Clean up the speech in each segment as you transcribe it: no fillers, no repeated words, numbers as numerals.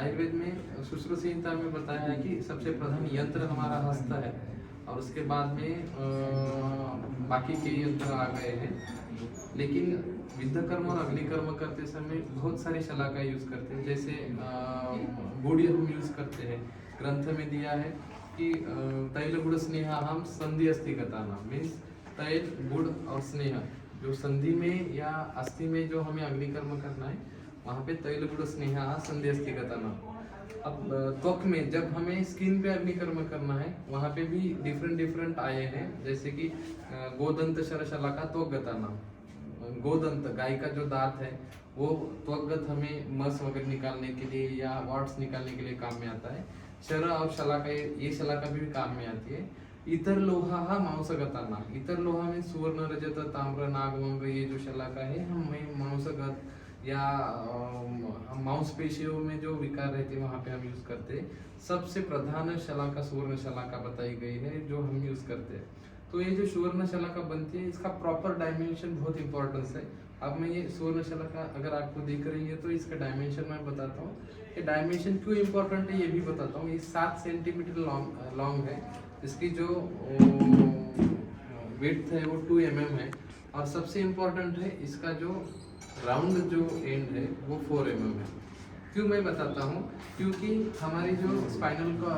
आयुर्वेद में शुश्रूषा संहिता में बताया है कि सबसे प्रधान यंत्र हमारा हस्त है और उसके बाद में बाकी के यंत्र आ गए हैं। लेकिन विद्ध कर्म और अग्नि कर्म करते समय बहुत सारी शला का यूज करते हैं। जैसे गुड़ हम यूज करते हैं, ग्रंथ में दिया है कि तैल गुड़ स्नेहा हम संधि अस्थि गताना, मीन्स तैल गुड़ और स्नेह जो संधि में या अस्थि में जो हमें अग्नि कर्म करना है वहाँ पे तैल गुड़ स्नेहा संधि अस्थि गताना। अब त्वक में जब हमें स्किन पे अग्नि कर्म करना है वहाँ पे भी डिफरेंट आए हैं। जैसे कि गोदंत शरशला का त्वक गताना, गोदंत गाय का जो दांत है वो त्वगत हमें मस वगैरह निकालने के लिए या वाट्स निकालने के लिए काम में आता है। शर और शला का ये शला का भी काम में आती है। इतर लोहा मांसगताना, इतर लोहा में सुवर्ण रजत ताम्र नागवंग ये जो शला का है हमें मांसगत या मांसपेशियों में जो विकार रहते हैं वहाँ पे हम यूज करते हैं। सबसे प्रधान शला का सुवर्ण शला का बताई गई है जो हम यूज करते हैं। तो ये जो सुवर्ण शला का बनती है इसका प्रॉपर डायमेंशन बहुत इंपॉर्टेंस है। अब मैं ये सुवर्ण शला का अगर आपको दिख रही है तो इसका डायमेंशन मैं बताता हूँ। ये डायमेंशन क्यों इंपॉर्टेंट है ये भी बताता हूँ। ये 7 सेंटीमीटर लॉन्ग है, इसकी जो विड्थ है वो 2 mm है और सबसे इम्पोर्टेंट है इसका जो राउंड जो एंड है वो 4 mm है। क्यों मैं बताता हूँ, क्योंकि हमारी जो स्पाइनल का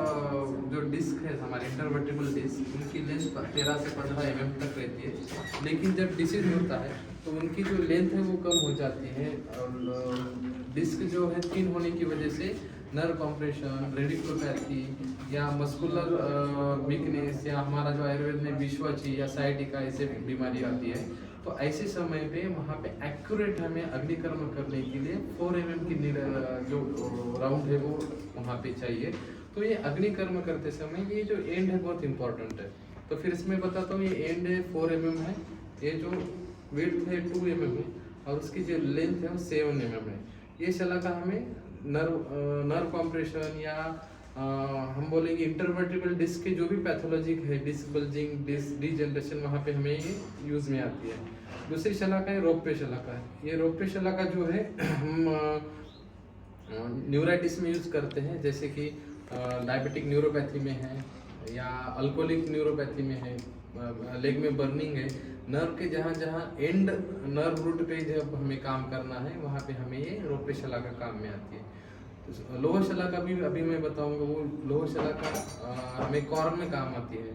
जो डिस्क है हमारी इंटरवर्टिबल डिस्क उनकी लेंथ 13 से 15 mm तक रहती है। लेकिन जब डिसीज होता है तो उनकी जो लेंथ है वो कम हो जाती है और डिस्क जो है थिन होने की वजह से नर्व कॉम्प्रेशन, रेडिकुलोपैथी या मस्कुलर वीकनेस या हमारा जो आयुर्वेद में विश्वाची या साइटिका ऐसे बीमारी आती है। तो ऐसे समय पे वहाँ पे एक्यूरेट हमें अग्निकर्म करने के लिए 4 mm की जो राउंड है वो वहाँ पे चाहिए। तो ये अग्निकर्म करते समय ये जो एंड है बहुत इंपॉर्टेंट है। तो फिर इसमें बताता हूँ, ये एंड है 4 mm है, ये जो विड्थ है 2 mm है और उसकी जो लेंथ है वो 7 mm है। ये शला का हमें नर्व कॉम्प्रेशन या हम बोलेंगे इंटरवर्टिबल डिस्क के जो भी पैथोलॉजिक है, डिस्क बल्जिंग, डिस्क डीजनरेशन, वहाँ पे हमें ये यूज में आती है। दूसरी शला का है रौप्य शला का है। ये रौप्य शला का जो है हम न्यूराइटिस में यूज करते हैं, जैसे कि डायबिटिक न्यूरोपैथी में है या अल्कोहलिक न्यूरोपैथी में है, लेग में बर्निंग है, नर्व के जहाँ जहाँ एंड नर्व रूट पे जब हमें काम करना है वहाँ पे हमें ये रौप्य शला का काम में आती है। तो लोह शला का भी अभी मैं बताऊंगा, वो लोह शला का हमें कॉर्न में काम आती है।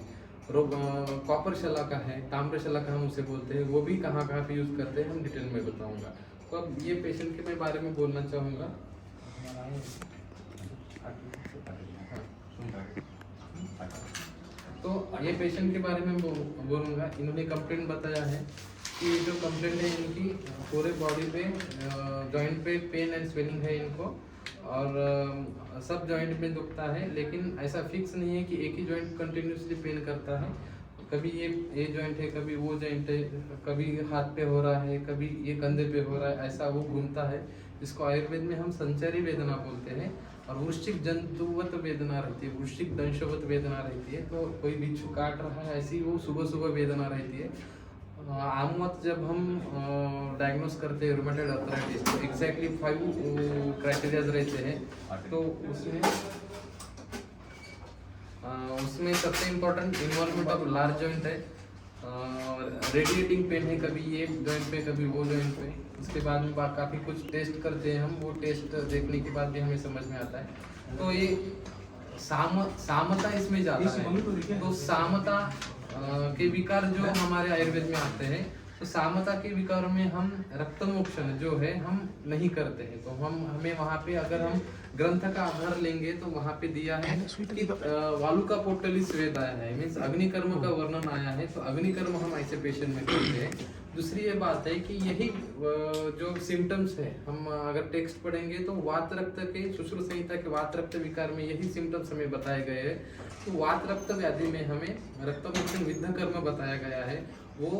कॉपर शला का है, ताम्र शला का हम उसे बोलते हैं, वो भी कहाँ कहाँ पे यूज करते हैं हम डिटेल में बताऊंगा। तो अब ये पेशेंट के मैं बारे में बोलना चाहूँगा। तो ये पेशेंट के बारे में बोलूँगा। इन्होंने कंप्लेंट बताया है कि जो कंप्लेंट है इनकी पूरे बॉडी पे जॉइंट पे पेन एंड स्वेलिंग है इनको और सब जॉइंट में दुखता है, लेकिन ऐसा फिक्स नहीं है कि एक ही जॉइंट कंटिन्यूसली पेन करता है। कभी ये जॉइंट है, कभी वो जॉइंट है, कभी हाथ पे हो रहा है, कभी ये कंधे पे हो रहा है, ऐसा वो घूमता है। इसको आयुर्वेद में हम संचारी वेदना बोलते हैं। और वृश्चिक जंतुवत वेदना रहती है, वृश्चिक दंशवत वेदना रहती है। तो कोई बिच्छू काट रहा है ऐसी वो सुबह सुबह वेदना रहती है। आमत जब हम डायग्नोस करते हैं रूमेटॉइड आर्थराइटिस तो एग्जैक्टली 5 क्राइटेरियाज रहते हैं। तो उसमें सबसे important involvement of large joint है, रेडिएटिंग पेन है, कभी ये जॉइंट पे कभी वो जॉइंट पे। उसके बाद में काफ़ी कुछ टेस्ट करते हैं हम, वो टेस्ट देखने के बाद भी हमें समझ में आता है। तो ये सामता इसमें जाता है। तो सामता के विकार जो हमारे आयुर्वेद में आते हैं, तो सामता के विकार में हम रक्तमोक्षण जो है हम नहीं करते हैं। तो हमें वहाँ पे अगर हम ग्रंथ का आधार लेंगे तो वहाँ पे दिया है कि वालुका पोटली स्वेद आया है, मीन्स अग्निकर्म का वर्णन आया है। तो अग्निकर्म हम ऐसे पेशेंट में करते हैं। दूसरी ये बात है कि यही जो सिम्टम्स है हम अगर टेक्स्ट पढ़ेंगे तो वात रक्त के शुश्रूषा संहिता के वात रक्त विकार में यही सिम्टम्स हमें बताए गए हैं। तो वात रक्त व्याधि में हमें रक्तमोक्षण विद्ध कर्म बताया गया है। वो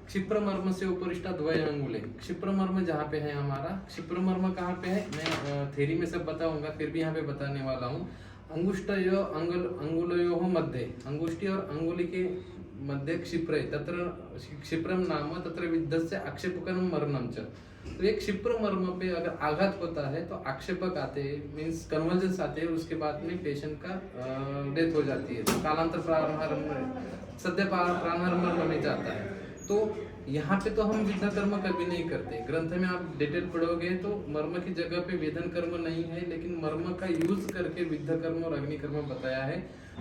क्षिप्रमर्म से उपरिष्टा द्वय अंगुले, क्षिप्रमर्म जहाँ पे है हमारा, क्षिप्रमर्म कहाँ पे है मैं थ्योरी में सब बताऊंगा, फिर भी यहाँ पे बताने वाला हूँ। अंगुष्टयो अंगुलयो मध्य, अंगुष्ठी और अंगुली के मध्य क्षिप्र, तत्र क्षिप्रम नाम तत्र विद्धस्य आक्षेपकरम मरणम च। तो एक क्षिप्र मर्म पे अगर आघात होता है तो आक्षेपक आते हैं, मीन्स कन्वर्जेंस आते हैं, उसके बाद में पेशेंट का डेथ हो जाती है, तो कालांतर सद्य प्राणहार में जाता है। तो यहाँ पे तो हम विद्या कर्म कभी नहीं करते। ग्रंथ में आप डिटेल पढ़ोगे तो मर्म की जगह पे वेदन कर्म नहीं है, लेकिन मर्म का यूज करके विद्या कर्म और अग्नि कर्म बताया है।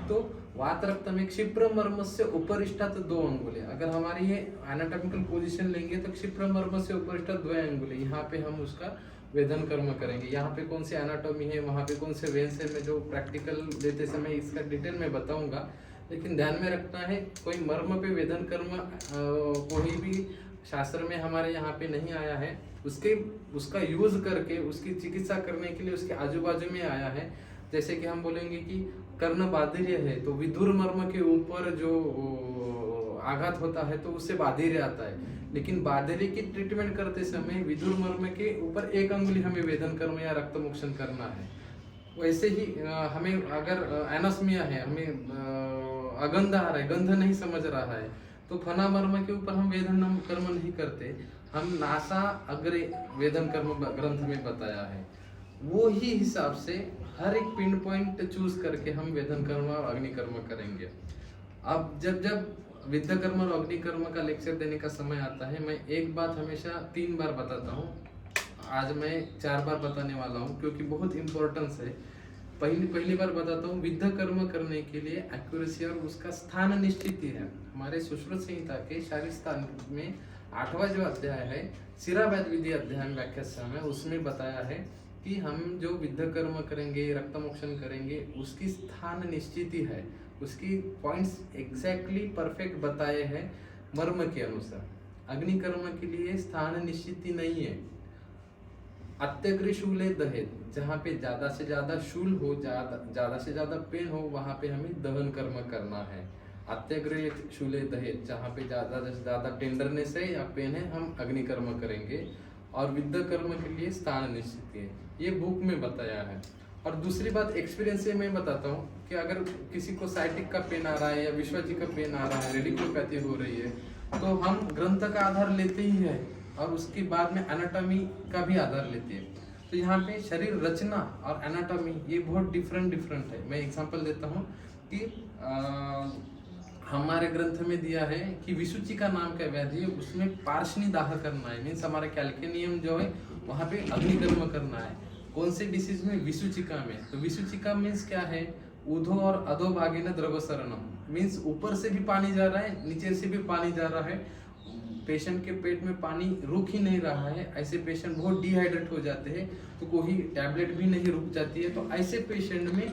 तो वात रक्त में क्षिप्र मर्म से उपरिष्ठात 2 अंगुले, अगर हमारी ये एनाटॉमिकल पोजीशन लेंगे तो क्षिप्र मर्म से उपरिष्ठात 2 अंगुले, यहाँ पे हम उसका वेदन कर्म करेंगे। यहाँ पे कौन सी एनाटॉमी है, वहाँ पे कौन से वेन्स है, मैं जो प्रैक्टिकल देते समय इसका डिटेल में बताऊंगा। लेकिन ध्यान में रखना है, कोई मर्म पे वेदन कर्म कोई भी शास्त्र में हमारे यहाँ पे नहीं आया है। उसका यूज करके उसकी चिकित्सा करने के लिए उसके आजू बाजू में आया है। जैसे कि हम बोलेंगे कि कर्ण बाधिर्य है तो विदुर मर्म के ऊपर जो आघात होता है तो उससे बाधिर्य आता है, लेकिन बाधिर्य की ट्रीटमेंट करते समय विदुर मर्म के ऊपर 1 अंगुली हमें वेदन कर्म या रक्त मोक्षण करना है। वैसे ही हमें अगर एनोस्मिया है, हमें अगंध आ रहा है, गंध नहीं समझ रहा है, तो फना मर्म के ऊपर हम वेदन कर्म नहीं करते, हम नासा अग्रे वेदन कर्म ग्रंथ में बताया है। वो ही हिसाब से हर एक पिन पॉइंट चूज करके हम वेदन कर्म और अग्नि कर्म करेंगे। अब जब विद्या कर्म और अग्नि कर्म का लेक्चर देने का समय आता है, मैं एक बात हमेशा 3 बार बताता हूँ, आज मैं 4 बार बताने वाला हूँ क्योंकि बहुत इंपॉर्टेंस है। पहली बार बताता हूँ, विद्या कर्म करने के लिए एक्यूरेसी और उसका स्थान निश्चित है। हमारे सुश्रुत संहिता के शारीरिक स्थान में 8वां जो अध्याय है, शिरावैद विधि अध्याय में व्याख्या में, उसमें बताया है कि हम जो विद्या कर्म करेंगे, रक्त मोक्षण करेंगे, उसकी स्थान निश्चित ही है, उसकी पॉइंट्स एग्जैक्टली परफेक्ट बताए हैं मर्म के अनुसार। अग्नि कर्म के लिए स्थान निश्चित ही नहीं है। अत्यग्र शूले दहेत, जहाँ पे ज्यादा से ज्यादा शूल हो, ज्यादा से ज्यादा पेन हो, वहां पे हमें दहन कर्म करना है। अत्यग्र शूले दहेत, जहाँ पे ज्यादा से ज्यादा टेंडरनेस है या पेन है, हम अग्नि कर्म करेंगे। और विद्या कर्म के लिए स्थान निश्चित है, ये बुक में बताया है। और दूसरी बात एक्सपीरियंस से मैं बताता हूँ कि अगर किसी को साइटिक का पेन आ रहा है या विश्वजी का पेन आ रहा है, रेडिकुलोपैथी हो रही है, तो हम ग्रंथ का आधार लेते ही है और उसके बाद में एनाटॉमी का भी आधार लेते हैं। तो यहाँ पे शरीर रचना और एनाटॉमी ये बहुत डिफरेंट है। मैं एग्जांपल देता हूँ कि हमारे ग्रंथ में दिया है कि विसुचिका नाम का व्याधि है, उसमें पार्श्वनी दाह करना है, मीन्स हमारे कैल्केनियम जो है वहाँ पे अग्निकर्म करना है। कौन से डिसीज में? विसुचिका में। तो विसुचिका मीन्स क्या है? ऊर्ध्व और अधोभागे न द्रव शरणम, मीन्स ऊपर से भी पानी जा रहा है, नीचे से भी पानी जा रहा है, पेशेंट के पेट में पानी रुक ही नहीं रहा है। ऐसे पेशेंट बहुत डिहाइड्रेट हो जाते हैं, तो कोई टैबलेट भी नहीं रुक जाती है। तो ऐसे पेशेंट में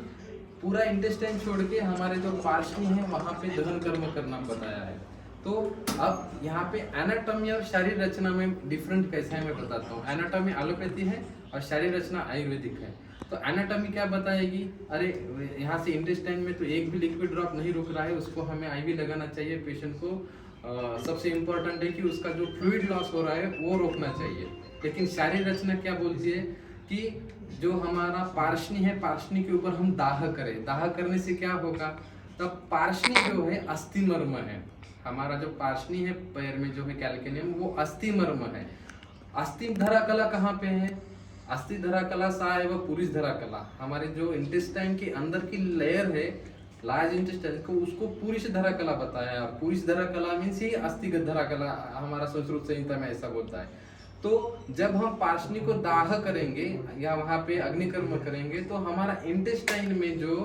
पूरा इंटेस्टाइन छोड़ के हमारे जो पार्श्वी है वहाँ पे दहन कर्म करना बताया है। तो अब यहाँ पे एनाटॉमी और शारीर रचना में डिफरेंट कैसे है मैं बताता हूँ। एनाटॉमी एलोपैथी है और शारीर रचना आयुर्वेदिक है। तो एनाटॉमी क्या बताएगी? अरे यहाँ से इंटेस्टाइन में तो एक भी लिक्विड ड्रॉप नहीं रुक रहा है, उसको हमें आईवी लगाना चाहिए पेशेंट को। सबसे इम्पोर्टेंट है कि उसका जो फ्लूइड लॉस हो रहा है वो रोकना चाहिए। लेकिन शारीर रचना क्या बोलती है कि जो हमारा पार्श्वनी है, पार्श्वनी के ऊपर हम दाह करें। दाह करने से क्या होगा? तब पार्श्वनी जो है अस्थिमर्म है, हमारा जो पार्श्वनी है पैर में जो है कैल्केनियम, वो अस्थिमर्म है। अस्थि धरा कला कहाँ पे है? अस्थि धरा कला सा एवं पुरुष धरा कला, हमारे जो इंटेस्टाइन के अंदर की लेयर है लार्ज इंटेस्टाइन को, उसको पुरुष धरा कला बताया। पुरुष धरा कला मीन्स ही अस्थिगत धरा कला, हमारा संस्कृत संहिता में ऐसा बोलता है। तो जब हम पार्श्वनी को दाह करेंगे या वहाँ पे अग्निकर्म करेंगे तो हमारा इंटेस्टाइन में जो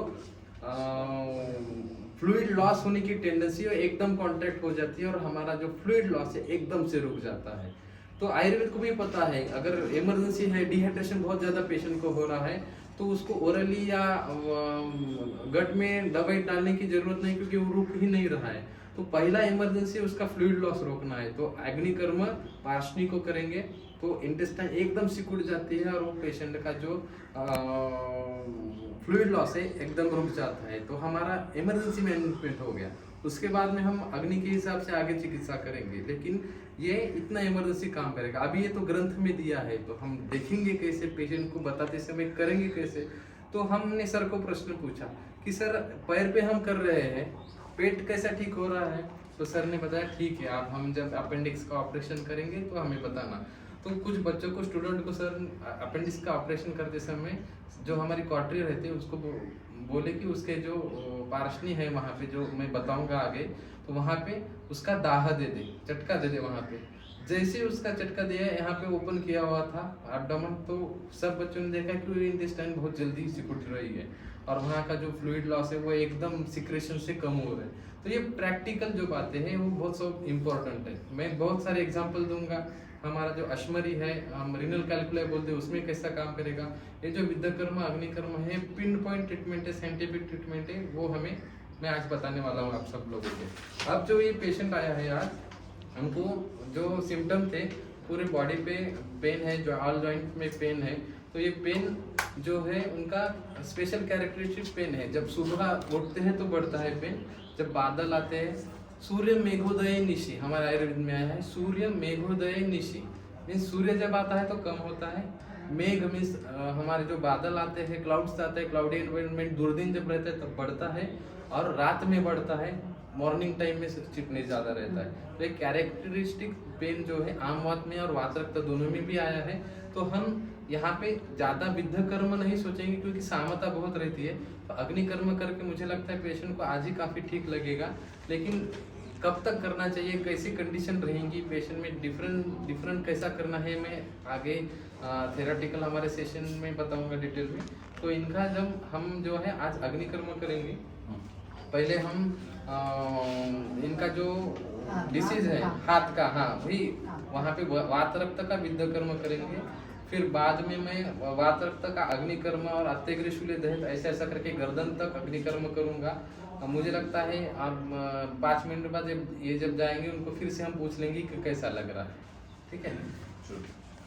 फ्लूइड लॉस होने की टेंडेंसी है एकदम कॉन्ट्रैक्ट हो जाती है और हमारा जो फ्लूइड लॉस है एकदम से रुक जाता है। तो आयुर्वेद को भी पता है, अगर इमरजेंसी है, डिहाइड्रेशन बहुत ज़्यादा पेशेंट को हो रहा है, तो उसको ओरली या गट में दवाई डालने की जरूरत नहीं, क्योंकि वो रुक ही नहीं रहा है। तो पहला इमरजेंसी उसका फ्लूइड लॉस रोकना है। तो अग्निकर्म पार्श्वनी को करेंगे तो इंटेस्टाइन एकदम सिकुड़ जाती है और वो पेशेंट का जो फ्लूइड लॉस है एकदम रुक जाता है। तो हमारा इमरजेंसी मैनेजमेंट हो गया। उसके बाद में हम अग्नि के हिसाब से आगे चिकित्सा करेंगे, लेकिन ये इतना इमरजेंसी काम करेगा। अभी ये तो ग्रंथ में दिया है, तो हम देखेंगे कैसे, पेशेंट को बताते समय करेंगे कैसे। तो हमने सर को प्रश्न पूछा कि सर पैर पे हम कर रहे हैं, पेट कैसा ठीक हो रहा है? तो सर ने बताया ठीक है, आप हम जब अपेंडिक्स का ऑपरेशन करेंगे तो हमें बताना। तो कुछ बच्चों को, स्टूडेंट को सर अपेंडिक्स का ऑपरेशन करते समय जो हमारी कॉटरी रहती है उसको बोले कि उसके जो पार्शनी है वहाँ पे, जो मैं बताऊंगा आगे, तो वहाँ पे उसका दाह दे दे, झटका दे दे वहाँ पे। जैसे उसका झटका दिया, यहाँ पे ओपन किया हुआ था एब्डोमेन, तो सब बच्चों ने देखा कि इंटेस्टाइन बहुत जल्दी सिकुड़ रही है और वहाँ का जो फ्लूइड लॉस है वो एकदम सिक्रेशन से कम हो रहा है। तो ये प्रैक्टिकल जो बातें हैं वो बहुत सब इम्पोर्टेंट है। मैं बहुत सारे एग्जाम्पल दूंगा। हमारा जो अश्मरी है, हम रिनल कैलकुलाई बोलते हैं, उसमें कैसा काम करेगा। ये जो विद्यकर्म अग्निकर्म है, पिन पॉइंट ट्रीटमेंट है, साइंटिफिक ट्रीटमेंट है, वो हमें मैं आज बताने वाला हूँ आप सब लोगों को। अब जो ये पेशेंट आया है आज, हमको जो सिम्टम थे, पूरे बॉडी पे पेन है, जो ऑल जॉइंट में पेन है। तो ये पेन जो है उनका स्पेशल कैरेक्टरिस्टिक पेन है। जब सुबह उठते हैं तो बढ़ता है पेन, जब बादल आते हैं, सूर्य मेघोदय निशी, हमारे आयुर्वेद में आया है सूर्य मेघोदय निशी, मीन्स सूर्य जब आता है तो कम होता है। मेघ मीन्स हमारे जो बादल आते हैं, क्लाउड्स आते हैं, क्लाउडी एनवायरनमेंट, दुर्दिन जब रहता है तब बढ़ता है, और रात में बढ़ता है, मॉर्निंग टाइम में चिकने ज़्यादा रहता है। तो एक कैरेक्टरिस्टिक पेन जो है आम वात में और वात रक्त दोनों में भी आया है। तो हम यहाँ पे ज़्यादा विद्ध कर्म नहीं सोचेंगे क्योंकि सामता बहुत रहती है। तो अग्नि कर्म करके मुझे लगता है पेशेंट को आज ही काफ़ी ठीक लगेगा, लेकिन कब तक करना चाहिए, कैसी कंडीशन रहेंगी पेशेंट में, डिफरेंट कैसा करना है, मैं आगे थेराटिकल हमारे सेशन में बताऊंगा डिटेल में। तो इनका जब हम जो है आज अग्निकर्म करेंगे, पहले हम इनका जो डिसीज है हाथ का, हाँ वही, वहाँ पे वात रक्त का विद्ध कर्म करेंगे। फिर बाद में मैं वात रक्त का अग्निकर्म और अत्यग्रशूल्य दहन ऐसा ऐसा करके गर्दन तक अग्निकर्म करूँगा। मुझे लगता है आप 5 मिनट बाद जब जाएंगे उनको फिर से हम पूछ लेंगे कि कैसा लग रहा है। ठीक है ना?